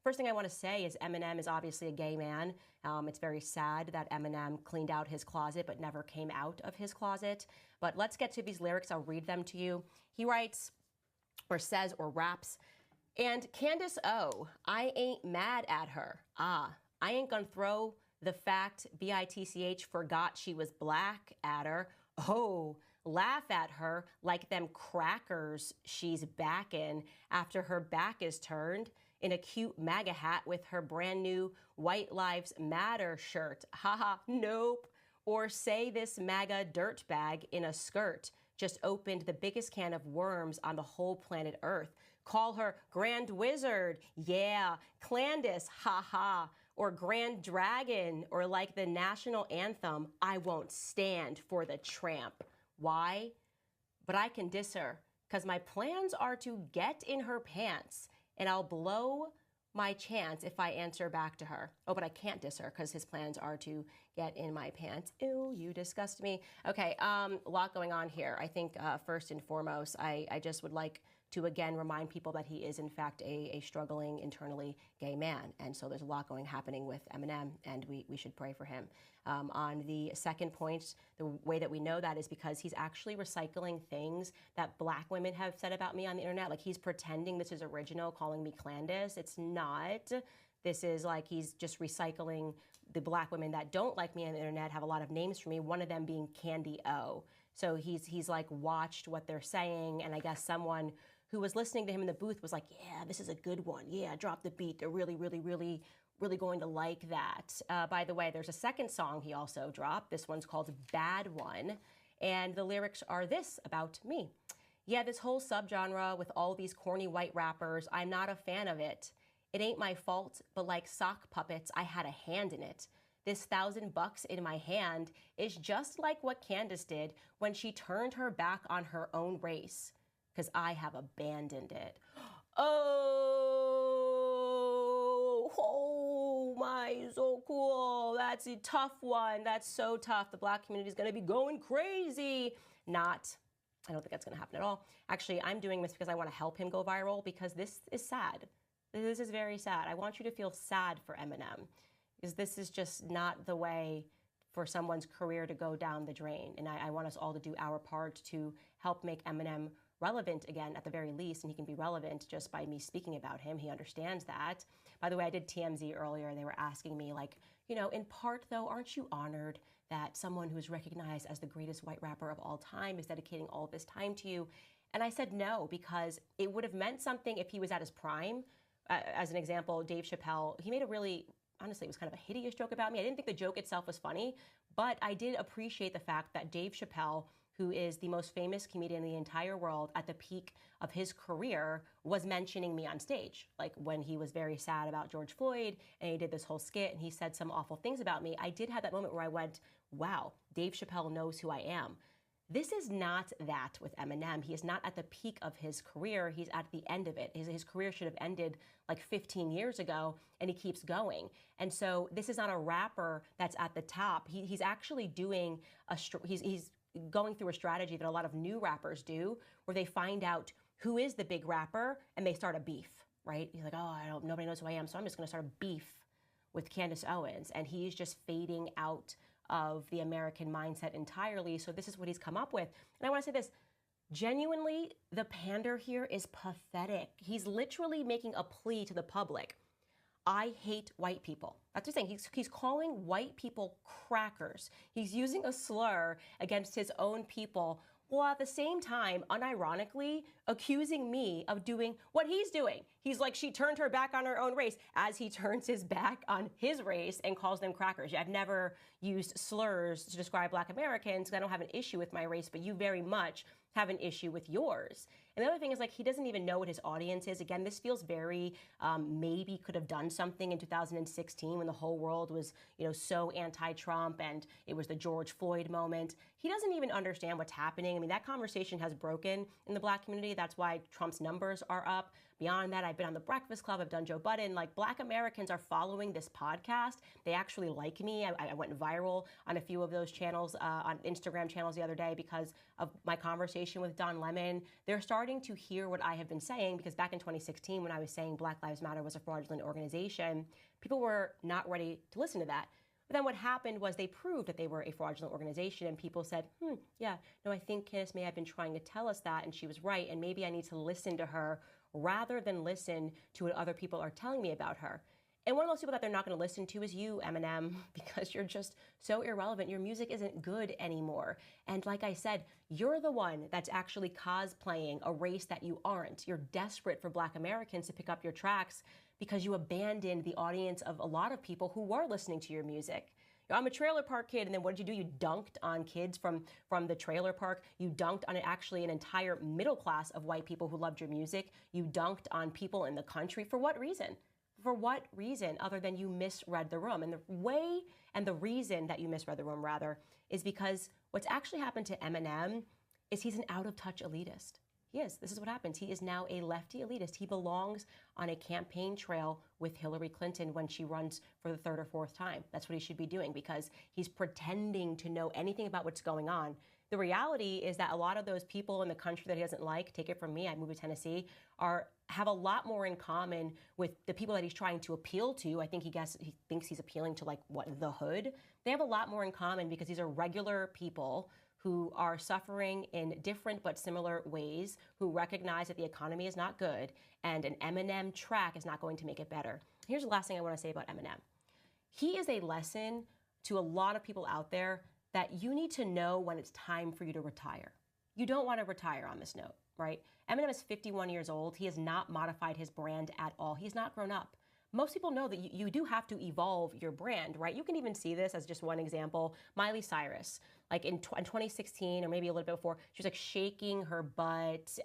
First thing I want to say is Eminem is obviously a gay man. It's very sad that Eminem cleaned out his closet but never came out of his closet. But let's get to these lyrics. I'll read them to you. He writes or says or raps, and Candace O, I ain't mad at her. I ain't gonna throw the fact bitch forgot she was black at her. Oh, laugh at her like them crackers she's backing after her back is turned in a cute MAGA hat with her brand new White Lives Matter shirt. Haha, nope. Or say this MAGA dirtbag in a skirt just opened the biggest can of worms on the whole planet Earth. Call her Grand Wizard, yeah, Clandis, haha, or Grand Dragon, or like the national anthem, I won't stand for the tramp. Why? But I can diss her, because my plans are to get in her pants, and I'll blow my chance if I answer back to her. Oh, but I can't diss her because his plans are to get in my pants. Ew, you disgust me. Okay, a lot going on here. I think first and foremost, I just would like to again remind people that he is in fact a struggling internally gay man. And so there's a lot happening with Eminem, and we should pray for him. On the second point, the way that we know that is because he's actually recycling things that black women have said about me on the internet. Like he's pretending this is original, calling me Clandis. It's not. This is like he's just recycling the black women that don't like me on the internet, have a lot of names for me, one of them being Candy O. So he's like watched what they're saying, and I guess someone who was listening to him in the booth was like, yeah, this is a good one. Yeah, drop the beat. They're really going to like that. By the way, there's a second song he also dropped. This one's called Bad One. And the lyrics are this about me. Yeah, this whole subgenre with all these corny white rappers, I'm not a fan of it. It ain't my fault, but like sock puppets, I had a hand in it. This $1,000 in my hand is just like what Candace did when she turned her back on her own race. Because I have abandoned it. Oh my, so cool. That's a tough one. That's so tough. The black community is going to be going crazy. Not. I don't think that's going to happen at all. Actually, I'm doing this because I want to help him go viral because this is sad. This is very sad. I want you to feel sad for Eminem because this is just not the way for someone's career to go down the drain. And I want us all to do our part to help make Eminem relevant again at the very least, and he can be relevant just by me speaking about him. He understands that. By the way, I did TMZ earlier, and they were asking me like, you know, in part though, aren't you honored that someone who's recognized as the greatest white rapper of all time is dedicating all of this time to you? And I said no, because it would have meant something if he was at his prime. As an example, Dave Chappelle, he made a really, honestly, it was kind of a hideous joke about me. I didn't think the joke itself was funny, but I did appreciate the fact that Dave Chappelle, who is the most famous comedian in the entire world at the peak of his career, was mentioning me on stage. Like when he was very sad about George Floyd and he did this whole skit and he said some awful things about me, I did have that moment where I went, wow, Dave Chappelle knows who I am. This is not that with Eminem. He is not at the peak of his career. He's at the end of it. His career should have ended like 15 years ago, and he keeps going. And so this is not a rapper that's at the top. He's actually doing he's going through a strategy that a lot of new rappers do, where they find out who is the big rapper and they start a beef, right? He's like, oh, nobody knows who I am, so I'm just going to start a beef with Candace Owens. And he's just fading out of the American mindset entirely. So this is what he's come up with. And I want to say this, genuinely, the pander here is pathetic. He's literally making a plea to the public. I hate white people. That's what he's saying. He's calling white people crackers. He's using a slur against his own people, while at the same time, unironically, accusing me of doing what he's doing. He's like, she turned her back on her own race, as he turns his back on his race and calls them crackers. I've never used slurs to describe Black Americans because I don't have an issue with my race, but you very much have an issue with yours. And the other thing is, like, he doesn't even know what his audience is. Again, this feels very maybe could have done something in 2016 when the whole world was, you know, so anti-Trump and it was the George Floyd moment. He doesn't even understand what's happening. I mean, that conversation has broken in the Black community. That's why Trump's numbers are up. beyond that, I've been on The Breakfast Club, I've done Joe Budden. Like, Black Americans are following this podcast. They actually like me. I went viral on a few of those channels, on Instagram channels the other day because of my conversation with Don Lemon. They're starting to hear what I have been saying, because back in 2016, when I was saying Black Lives Matter was a fraudulent organization, people were not ready to listen to that. But then what happened was they proved that they were a fraudulent organization, and people said, yeah, no, I think Candace May had been trying to tell us that, and she was right, and maybe I need to listen to her rather than listen to what other people are telling me about her. And one of those people that they're not going to listen to is you, Eminem, because you're just so irrelevant. Your music isn't good anymore. And like I said, you're the one that's actually cosplaying a race that you aren't. You're desperate for Black Americans to pick up your tracks because you abandoned the audience of a lot of people who were listening to your music. I'm a trailer park kid, and then what did you do? You dunked on kids from the trailer park. You dunked on actually an entire middle class of white people who loved your music. You dunked on people in the country. For what reason? For what reason other than you misread the room? And the reason that you misread the room, rather, is because what's actually happened to Eminem is he's an out-of-touch elitist. He is. This is what happens. He is now a lefty elitist. He belongs on a campaign trail with Hillary Clinton when she runs for the third or fourth time. That's what he should be doing, because he's pretending to know anything about what's going on. The reality is that a lot of those people in the country that he doesn't like, take it from me, I moved to Tennessee, have a lot more in common with the people that he's trying to appeal to. I think he thinks he's appealing to, like, what, the hood? They have a lot more in common because these are regular people who are suffering in different but similar ways, who recognize that the economy is not good, and an Eminem track is not going to make it better. Here's the last thing I want to say about Eminem. He is a lesson to a lot of people out there that you need to know when it's time for you to retire. You don't want to retire on this note, right? Eminem is 51 years old. He has not modified his brand at all. He's not grown up. Most people know that you do have to evolve your brand, right? You can even see this as just one example. Miley Cyrus, like in 2016 or maybe a little bit before, she was like shaking her butt,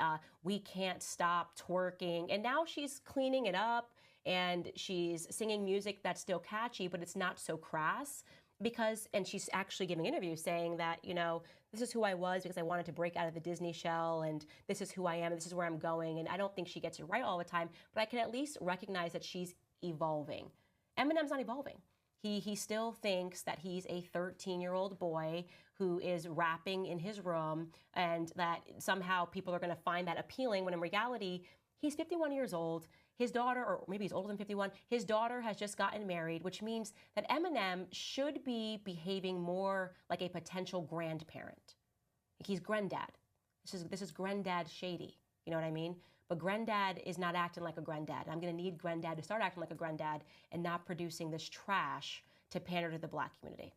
we can't stop twerking. And now she's cleaning it up and she's singing music that's still catchy, but it's not so crass. And she's actually giving interviews saying that, this is who I was because I wanted to break out of the Disney shell, and this is who I am, and this is where I'm going. And I don't think she gets it right all the time, but I can at least recognize that she's evolving. Eminem's not evolving. He still thinks that he's a 13-year-old boy who is rapping in his room, and that somehow people are going to find that appealing, when in reality, he's 51 years old. His daughter, or maybe he's older than 51, his daughter has just gotten married, which means that Eminem should be behaving more like a potential grandparent. Like, he's granddad. This is granddad shady. You know what I mean? But granddad is not acting like a granddad. I'm going to need granddad to start acting like a granddad and not producing this trash to pander to the Black community.